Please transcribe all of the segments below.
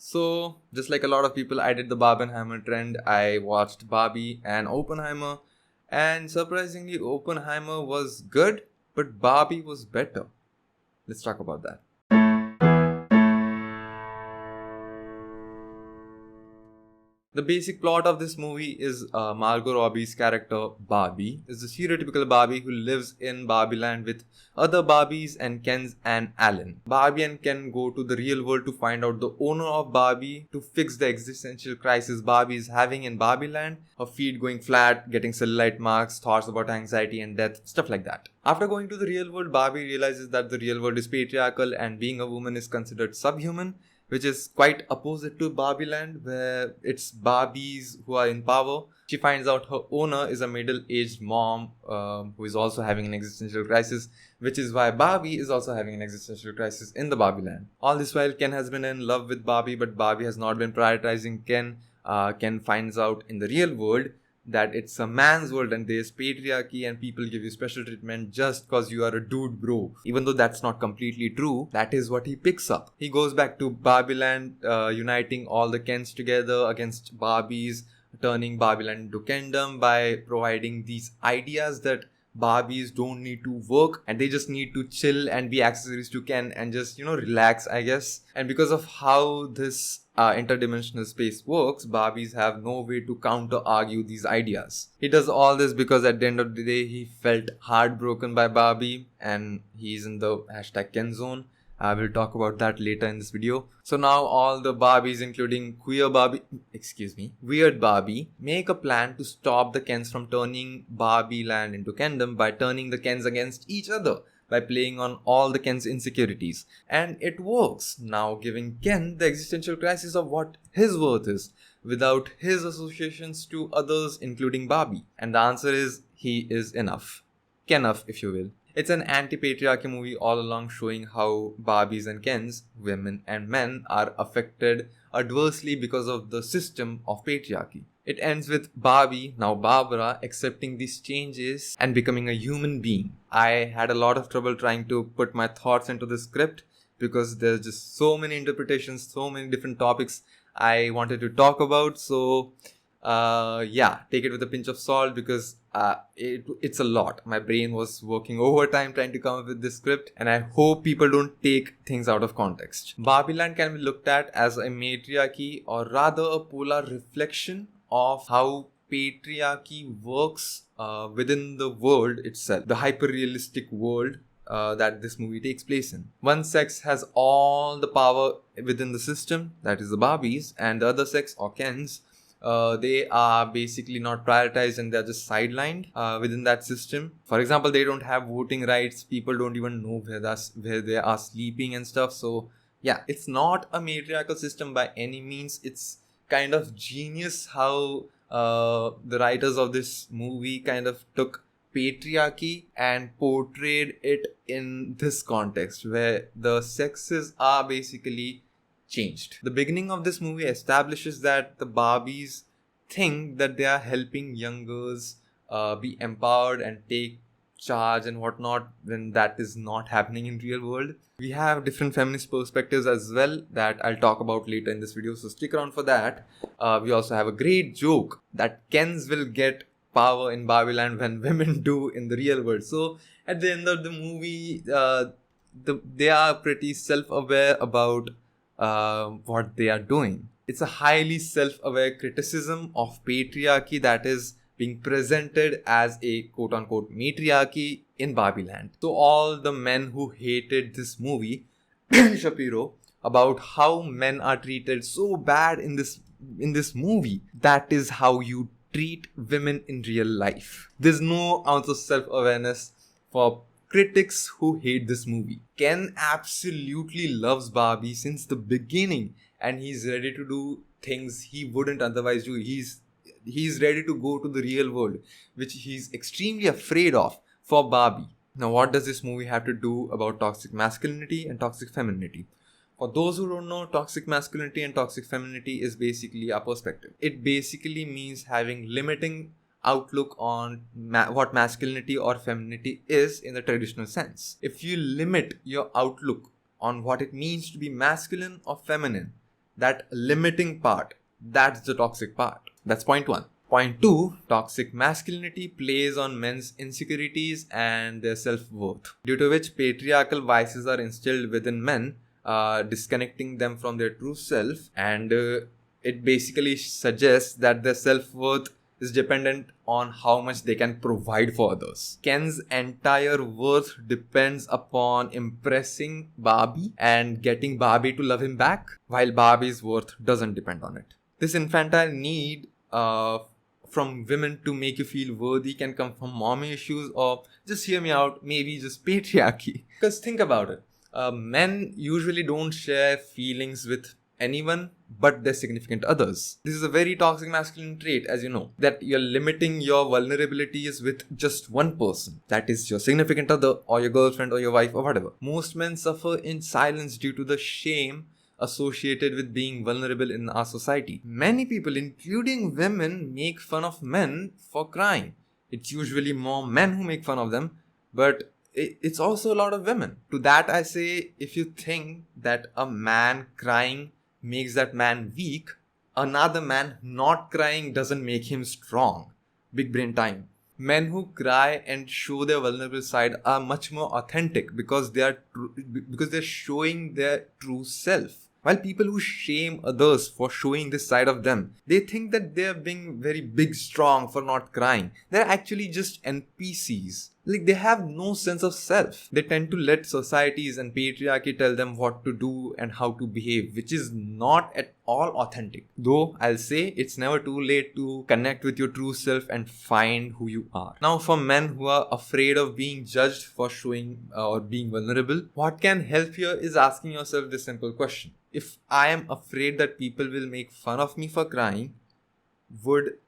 So, just like a lot of people, I did the Barbenheimer trend. I watched Barbie and Oppenheimer, and surprisingly, Oppenheimer was good, but Barbie was better. Let's talk about that. The basic plot of this movie is Margot Robbie's character Barbie is the stereotypical Barbie who lives in Barbie land with other Barbies and Kens and Alan. Barbie and Ken go to the real world to find out the owner of Barbie to fix the existential crisis Barbie is having in Barbie land. Her feet going flat, getting cellulite marks, thoughts about anxiety and death, stuff like that. After going to the real world, Barbie realizes that the real world is patriarchal and being a woman is considered subhuman, which is quite opposite to Barbie Land, where it's Barbies who are in power. She finds out her owner is a middle-aged mom who is also having an existential crisis, which is why Barbie is also having an existential crisis in the Barbie Land. All this while, Ken has been in love with Barbie, but Barbie has not been prioritizing Ken. Ken finds out in the real world that it's a man's world and there's patriarchy and people give you special treatment just because you are a dude bro. Even though that's not completely true, that is what he picks up. He goes back to Barbieland, uniting all the Kens together against Barbies, turning Barbieland into Kendom by providing these ideas that Barbies don't need to work and they just need to chill and be accessories to Ken and just, relax, I guess. And because of how this interdimensional space works, Barbies have no way to counter argue these ideas. He does all this because at the end of the day, he felt heartbroken by Barbie and he's in the #Ken zone. I will talk about that later in this video. So now all the Barbies, including Weird Barbie, make a plan to stop the Kens from turning Barbie land into Kendom by turning the Kens against each other, by playing on all the Ken's insecurities. And it works, now giving Ken the existential crisis of what his worth is, without his associations to others, including Barbie. And the answer is, he is enough. KENOUGH, if you will. It's an anti-patriarchy movie all along, showing how Barbies and Kens, women and men, are affected adversely because of the system of patriarchy. It ends with Barbie, now Barbara, accepting these changes and becoming a human being. I had a lot of trouble trying to put my thoughts into the script because there's just so many interpretations, so many different topics I wanted to talk about. So take it with a pinch of salt because it's a lot. My brain was working overtime trying to come up with this script, and I hope people don't take things out of context. Barbieland can be looked at as a matriarchy, or rather a polar reflection of how patriarchy works within the world itself, the hyper-realistic world that this movie takes place in. One sex has all the power within the system, that is the Barbies, and the other sex, or Kens, they are basically not prioritized and they're just sidelined within that system. For example, they don't have voting rights. People don't even know where they are sleeping and stuff. So yeah, it's not a matriarchal system by any means. It's kind of genius how the writers of this movie kind of took patriarchy and portrayed it in this context where the sexes are basically changed. The beginning of this movie establishes that the Barbies think that they are helping young girls be empowered and take charge and whatnot, when that is not happening in real world. We have different feminist perspectives as well that I'll talk about later in this video, so stick around for that. We also have a great joke that Kens will get power in Barbieland when women do in the real world. So at the end of the movie, they are pretty self-aware about what they are doing. It's a highly self-aware criticism of patriarchy that is being presented as a quote-unquote matriarchy in Barbieland. So all the men who hated this movie, Shapiro, about how men are treated so bad in this movie, that is how you treat women in real life. There's no ounce of self-awareness for critics who hate this movie. Ken absolutely loves Barbie since the beginning, and he's ready to do things he wouldn't otherwise do. He's ready to go to the real world, which he's extremely afraid of, for Barbie. Now, what does this movie have to do about toxic masculinity and toxic femininity? For those who don't know, toxic masculinity and toxic femininity is basically a perspective. It basically means having limiting outlook on what masculinity or femininity is in the traditional sense. If you limit your outlook on what it means to be masculine or feminine, That limiting part, that's the toxic part. That's point 1. Point 2, toxic masculinity plays on men's insecurities and their self-worth, due to which patriarchal vices are instilled within men, disconnecting them from their true self, and it basically suggests that their self-worth is dependent on how much they can provide for others. Ken's entire worth depends upon impressing Barbie and getting Barbie to love him back, while Barbie's worth doesn't depend on it. This infantile need from women to make you feel worthy can come from mommy issues, or just hear me out, maybe just patriarchy. Because think about it. Men usually don't share feelings with anyone but their significant others. This is a very toxic masculine trait, as you know, that you're limiting your vulnerabilities with just one person. That is your significant other or your girlfriend or your wife or whatever. Most men suffer in silence due to the shame associated with being vulnerable in our society. Many people, including women, make fun of men for crying. It's usually more men who make fun of them, but it's also a lot of women. To that I say, if you think that a man crying makes that man weak, another man not crying doesn't make him strong. Big brain time. Men who cry and show their vulnerable side are much more authentic because they're showing their true self. While people who shame others for showing this side of them, they think that they're being very big strong for not crying. They're actually just NPCs. Like, they have no sense of self. They tend to let societies and patriarchy tell them what to do and how to behave, which is not at all authentic. Though I'll say it's never too late to connect with your true self and find who you are. Now, for men who are afraid of being judged for showing or being vulnerable, what can help here is asking yourself this simple question. If I am afraid that people will make fun of me for crying, would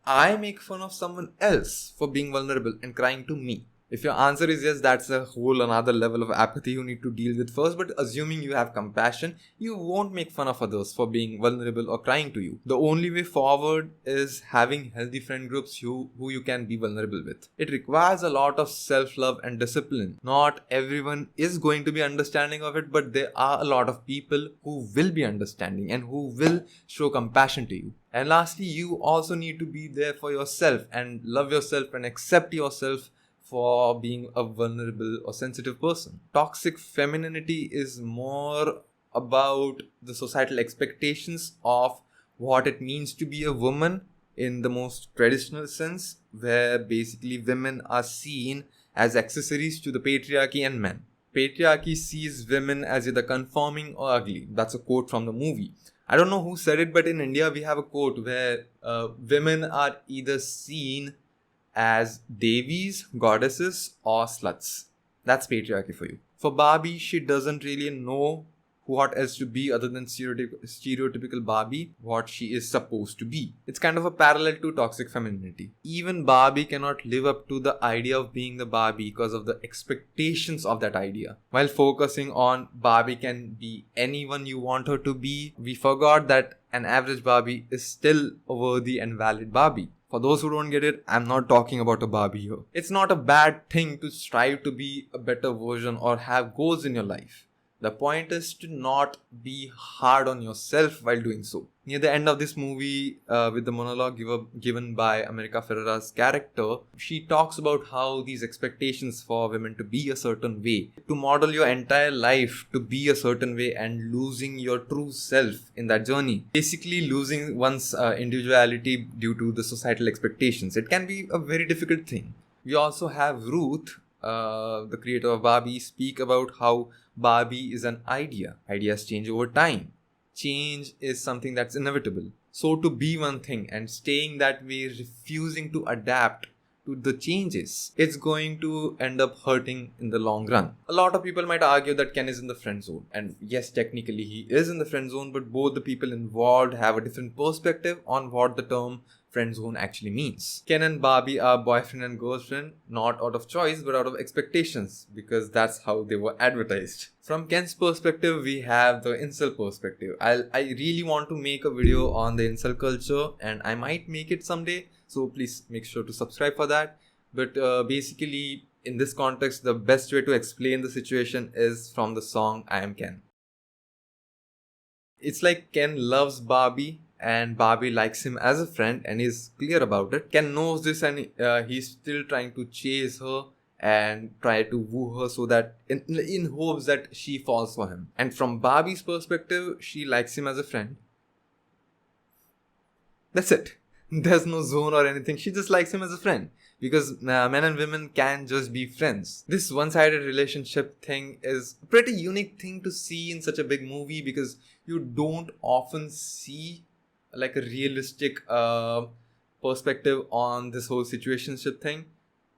I make fun of someone else for being vulnerable and crying to me? If your answer is yes, that's a whole another level of apathy you need to deal with first. But assuming you have compassion, you won't make fun of others for being vulnerable or crying to you. The only way forward is having healthy friend groups who you can be vulnerable with. It requires a lot of self-love and discipline. Not everyone is going to be understanding of it, but there are a lot of people who will be understanding and who will show compassion to you. And lastly, you also need to be there for yourself and love yourself and accept yourself for being a vulnerable or sensitive person. Toxic femininity is more about the societal expectations of what it means to be a woman in the most traditional sense, where basically women are seen as accessories to the patriarchy and men. Patriarchy sees women as either conforming or ugly. That's a quote from the movie. I don't know who said it, but in India we have a quote where women are either seen as devis, goddesses, or sluts. That's patriarchy for you. For Barbie, she doesn't really know what else to be other than stereotypical Barbie, what she is supposed to be. It's kind of a parallel to toxic femininity. Even Barbie cannot live up to the idea of being the Barbie because of the expectations of that idea. While focusing on Barbie can be anyone you want her to be, we forgot that an average Barbie is still a worthy and valid Barbie. For those who don't get it, I'm not talking about a Barbie here. It's not a bad thing to strive to be a better version or have goals in your life. The point is to not be hard on yourself while doing so. Near the end of this movie, with the monologue given by America Ferrera's character, she talks about how these expectations for women to be a certain way, to model your entire life to be a certain way and losing your true self in that journey. Basically losing one's individuality due to the societal expectations. It can be a very difficult thing. We also have Ruth, the creator of Barbie, speak about how Barbie is an idea. Ideas change over time. Change is something that's inevitable. So to be one thing and staying that way, refusing to adapt to the changes, it's going to end up hurting in the long run. A lot of people might argue that Ken is in the friend zone. And yes, technically he is in the friend zone, but both the people involved have a different perspective on what the term friend zone actually means. Ken and Barbie are boyfriend and girlfriend, not out of choice but out of expectations, because that's how they were advertised. From Ken's perspective, we have the incel perspective. I really want to make a video on the incel culture, and I might make it someday, so please make sure to subscribe for that. But basically, in this context, the best way to explain the situation is from the song I Am Ken. It's like Ken loves Barbie and Barbie likes him as a friend and is clear about it. Ken knows this and he's still trying to chase her and try to woo her so that in hopes that she falls for him. And from Barbie's perspective, she likes him as a friend. That's it. There's no zone or anything. She just likes him as a friend. Because men and women can just be friends. This one-sided relationship thing is a pretty unique thing to see in such a big movie, because you don't often see like a realistic perspective on this whole situationship thing.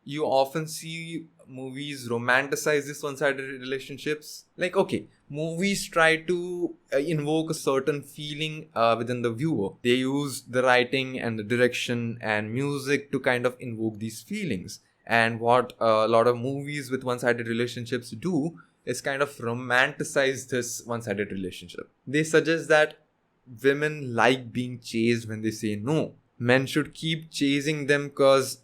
You often see movies romanticize this one-sided relationships. Like, okay, movies try to invoke a certain feeling within the viewer. They use the writing and the direction and music to kind of invoke these feelings. And what a lot of movies with one-sided relationships do is kind of romanticize this one-sided relationship. They suggest that women like being chased when they say no. Men should keep chasing them because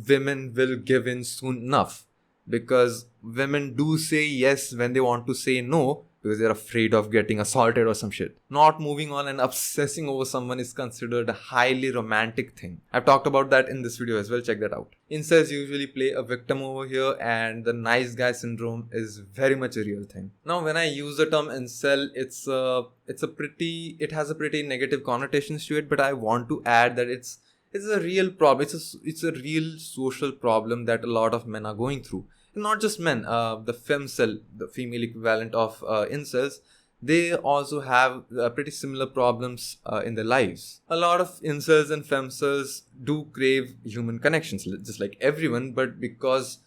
women will give in soon enough. Because women do say yes when they want to say no, because they're afraid of getting assaulted or some shit. Not moving on and obsessing over someone is considered a highly romantic thing. I've talked about that in this video as well, check that out. Incels usually play a victim over here, and the nice guy syndrome is very much a real thing. Now, when I use the term incel, it has a pretty negative connotations to it, but I want to add that it's a real problem. It's a real social problem that a lot of men are going through. And not just men, the femcel, the female equivalent of incels, they also have pretty similar problems in their lives. A lot of incels and femcels do crave human connections, just like everyone, but because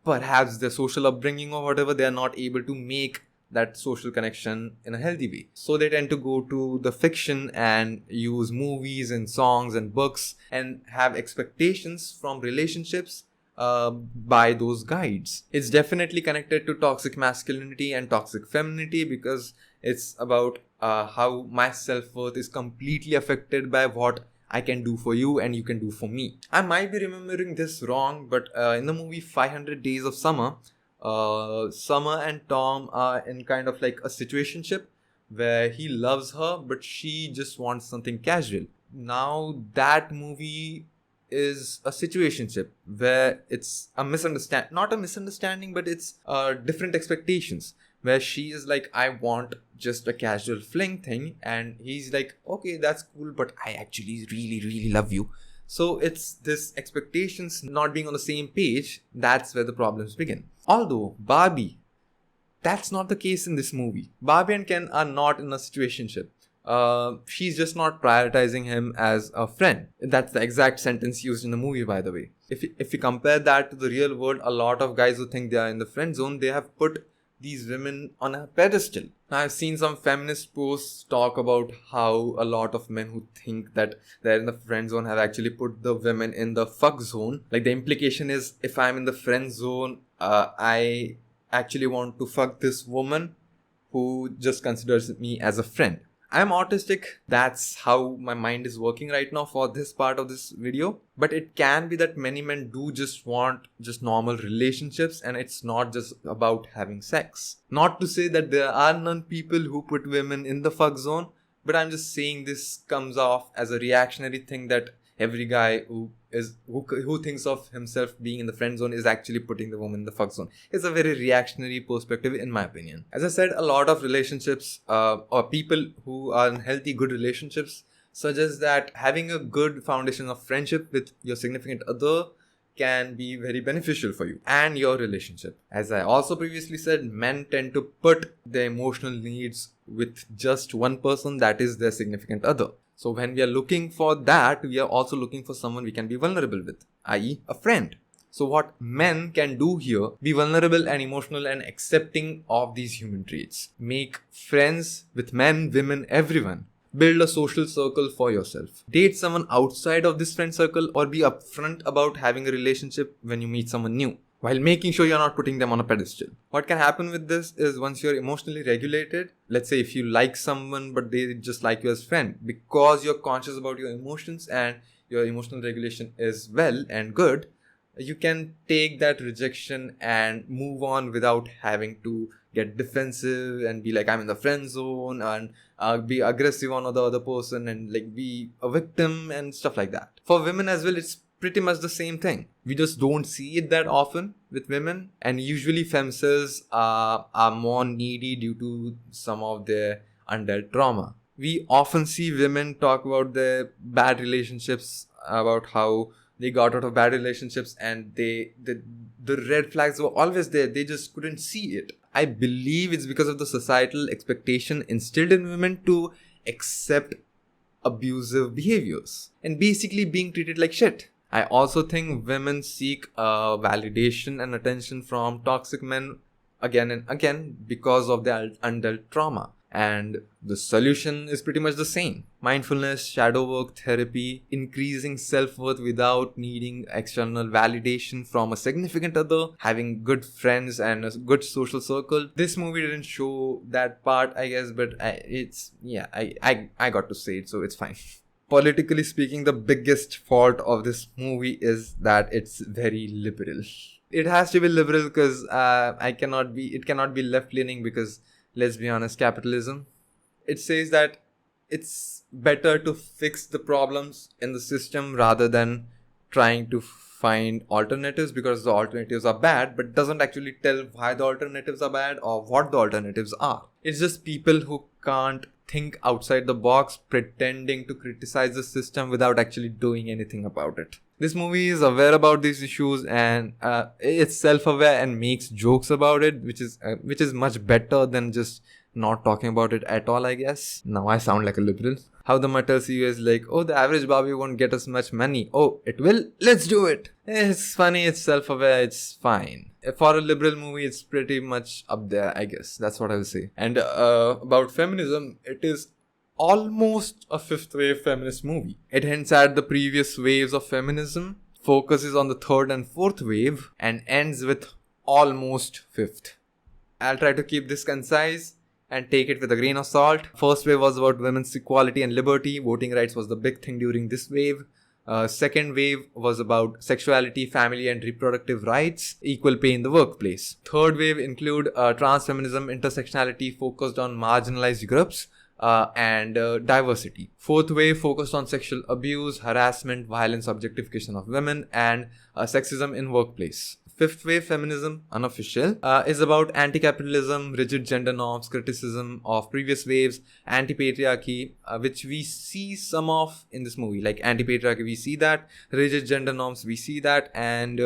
perhaps their social upbringing or whatever, they are not able to make that social connection in a healthy way. So they tend to go to the fiction and use movies and songs and books and have expectations from relationships by those guides. It's definitely connected to toxic masculinity and toxic femininity, because it's about how my self-worth is completely affected by what I can do for you and you can do for me. I might be remembering this wrong, but in the movie 500 Days of Summer, Summer and Tom are in kind of like a situationship where he loves her, but she just wants something casual. Now that movie is a situationship where it's not a misunderstanding, but it's different expectations, where she is like, I want just a casual fling thing, and he's like, okay, that's cool, but I actually really, really love you. So it's this expectations not being on the same page. That's where the problems begin. Although Barbie, that's not the case in this movie. Barbie and Ken are not in a situationship. She's just not prioritizing him as a friend. That's the exact sentence used in the movie, by the way. If you compare that to the real world, a lot of guys who think they are in the friend zone, they have put these women on a pedestal. Now, I've seen some feminist posts talk about how a lot of men who think that they're in the friend zone have actually put the women in the fuck zone. Like, the implication is, if I'm in the friend zone, I actually want to fuck this woman who just considers me as a friend. I'm autistic. That's how my mind is working right now for this part of this video. But it can be that many men do just want just normal relationships, and it's not just about having sex. Not to say that there are none people who put women in the fuck zone, but I'm just saying this comes off as a reactionary thing that every guy who thinks of himself being in the friend zone is actually putting the woman in the fuck zone. It's a very reactionary perspective, in my opinion. As I said, a lot of relationships or people who are in healthy, good relationships suggest that having a good foundation of friendship with your significant other can be very beneficial for you and your relationship. As I also previously said, men tend to put their emotional needs with just one person, that is their significant other. So when we are looking for that, we are also looking for someone we can be vulnerable with, i.e. a friend. So what men can do here, be vulnerable and emotional and accepting of these human traits. Make friends with men, women, everyone. Build a social circle for yourself. Date someone outside of this friend circle, or be upfront about having a relationship when you meet someone new, while making sure you're not putting them on a pedestal. What can happen with this is, once you're emotionally regulated, let's say if you like someone but they just like you as friend, because you're conscious about your emotions and your emotional regulation is well and good, you can take that rejection and move on without having to get defensive and be like, I'm in the friend zone, and be aggressive on the other person and like be a victim and stuff like that. For women as well, it's pretty much the same thing. We just don't see it that often with women, and usually femces are more needy due to some of their undealt trauma. We often see women talk about their bad relationships, about how they got out of bad relationships, and the red flags were always there. They just couldn't see it. I believe it's because of the societal expectation instilled in women to accept abusive behaviors and basically being treated like shit. I also think women seek validation and attention from toxic men again and again because of their undealt trauma. And the solution is pretty much the same. Mindfulness, shadow work, therapy, increasing self-worth without needing external validation from a significant other, having good friends and a good social circle. This movie didn't show that part, I guess, but I got to say it, so it's fine. Politically speaking, the biggest fault of this movie is that it's very liberal. It has to be liberal because it cannot be left-leaning because, let's be honest, capitalism. It says that it's better to fix the problems in the system rather than trying to find alternatives, because the alternatives are bad, but doesn't actually tell why the alternatives are bad or what the alternatives are. It's just people who can't think outside the box pretending to criticize the system without actually doing anything about it. This movie is aware about these issues and it's self-aware and makes jokes about it, which is much better than just not talking about it at all, I guess. Now I sound like a liberal. How the Mattel CEO is like, oh, the average Barbie won't get us much money. Oh, it will? Let's do it. It's funny, it's self-aware, it's fine. For a liberal movie, it's pretty much up there, I guess. That's what I will say. And about feminism, it is almost a fifth wave feminist movie. It hints at the previous waves of feminism, focuses on the third and fourth wave, and ends with almost fifth. I'll try to keep this concise and take it with a grain of salt. First wave was about women's equality and liberty. Voting rights was the big thing during this wave. Second wave was about sexuality, family and reproductive rights, equal pay in the workplace. Third wave include trans feminism, intersectionality, focused on marginalized groups, and diversity. Fourth wave focused on sexual abuse, harassment, violence, objectification of women, and sexism in workplace. Fifth wave feminism, unofficial, is about anti-capitalism, rigid gender norms, criticism of previous waves, anti-patriarchy, which we see some of in this movie. Like anti-patriarchy, we see that. Rigid gender norms, we see that. And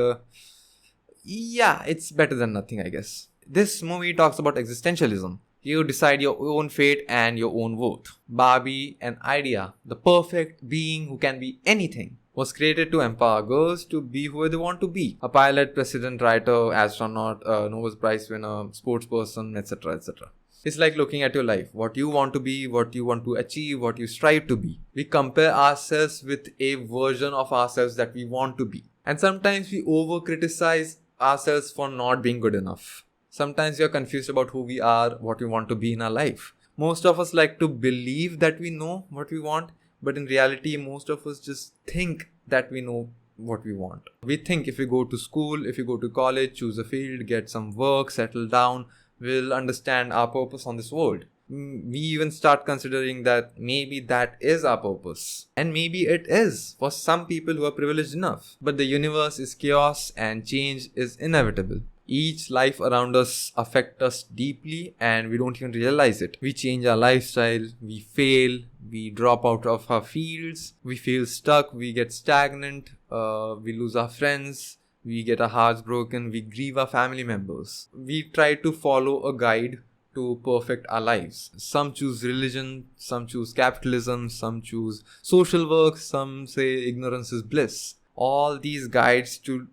it's better than nothing, I guess. This movie talks about existentialism. You decide your own fate and your own worth. Barbie, an idea, the perfect being who can be anything, was created to empower girls to be who they want to be. A pilot, president, writer, astronaut, Nobel Prize winner, sports person, etc., etc. It's like looking at your life, what you want to be, what you want to achieve, what you strive to be. We compare ourselves with a version of ourselves that we want to be. And sometimes we over-criticize ourselves for not being good enough. Sometimes we are confused about who we are, what we want to be in our life. Most of us like to believe that we know what we want, but in reality, most of us just think that we know what we want. We think if we go to school, if we go to college, choose a field, get some work, settle down, we'll understand our purpose on this world. We even start considering that maybe that is our purpose. And maybe it is for some people who are privileged enough. But the universe is chaos and change is inevitable. Each life around us affects us deeply and we don't even realize it. We change our lifestyle, we fail, we drop out of our fields, we feel stuck, we get stagnant, we lose our friends, we get our hearts broken, we grieve our family members. We try to follow a guide to perfect our lives. Some choose religion, some choose capitalism, some choose social work, some say ignorance is bliss. All these guides to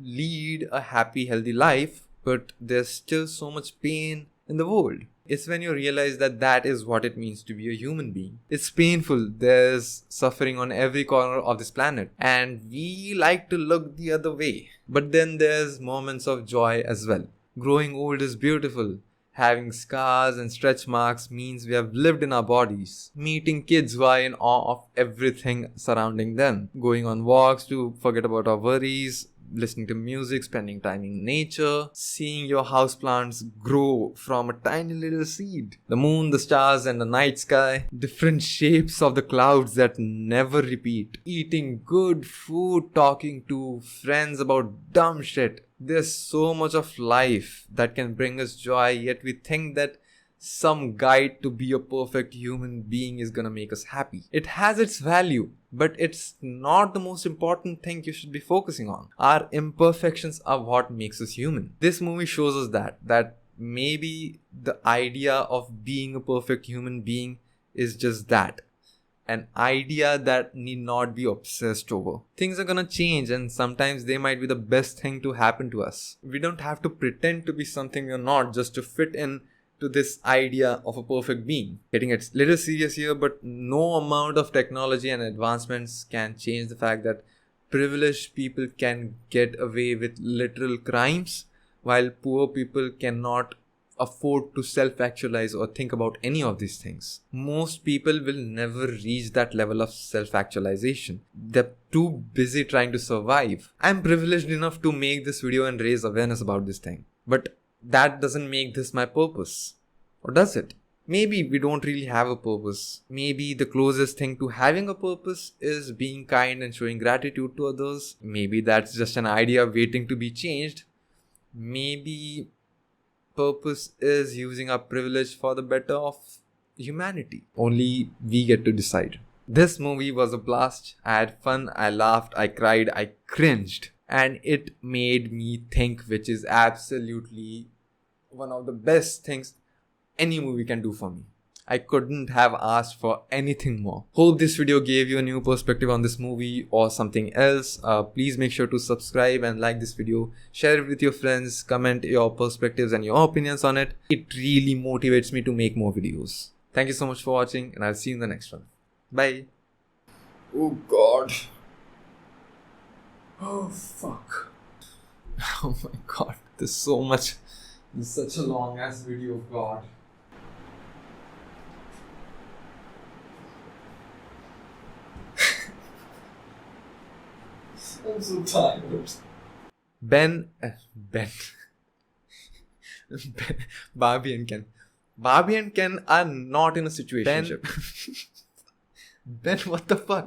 lead a happy, healthy life, but there's still so much pain in the world. It's when you realize that that is what it means to be a human being. It's painful. There's suffering on every corner of this planet. And we like to look the other way. But then there's moments of joy as well. Growing old is beautiful. Having scars and stretch marks means we have lived in our bodies. Meeting kids who are in awe of everything surrounding them. Going on walks to forget about our worries. listening to music, spending time in nature, seeing your houseplants grow from a tiny little seed. The moon, the stars, and the night sky. Different shapes of the clouds that never repeat. Eating good food, talking to friends about dumb shit. There's so much of life that can bring us joy, yet we think that some guide to be a perfect human being is gonna make us happy. It has its value, but it's not the most important thing you should be focusing on. Our imperfections are what makes us human. This movie shows us that maybe the idea of being a perfect human being is just that. An idea that need not be obsessed over. Things are gonna change, and sometimes they might be the best thing to happen to us. We don't have to pretend to be something we're not just to fit in to this idea of a perfect being. Getting it little serious here, but no amount of technology and advancements can change the fact that privileged people can get away with literal crimes, while poor people cannot afford to self-actualize or think about any of these things. Most people will never reach that level of self-actualization. They're too busy trying to survive. I'm privileged enough to make this video and raise awareness about this thing. But that doesn't make this my purpose. Or does it? Maybe we don't really have a purpose. Maybe the closest thing to having a purpose is being kind and showing gratitude to others. Maybe that's just an idea waiting to be changed. Maybe purpose is using our privilege for the better of humanity. Only we get to decide. This movie was a blast. I had fun, I laughed, I cried, I cringed. And it made me think, which is absolutely one of the best things any movie can do for me. I couldn't have asked for anything more. Hope this video gave you a new perspective on this movie or something else. Please make sure to subscribe and like this video. Share it with your friends. Comment your perspectives and your opinions on it. It really motivates me to make more videos. Thank you so much for watching, and I'll see you in the next one. Bye. Oh God. Oh fuck. Oh my God. There's so much. It's such a long ass video, God. I'm so tired. Ben, Barbie and Ken. Barbie and Ken are not in a situationship. Ben, what the fuck?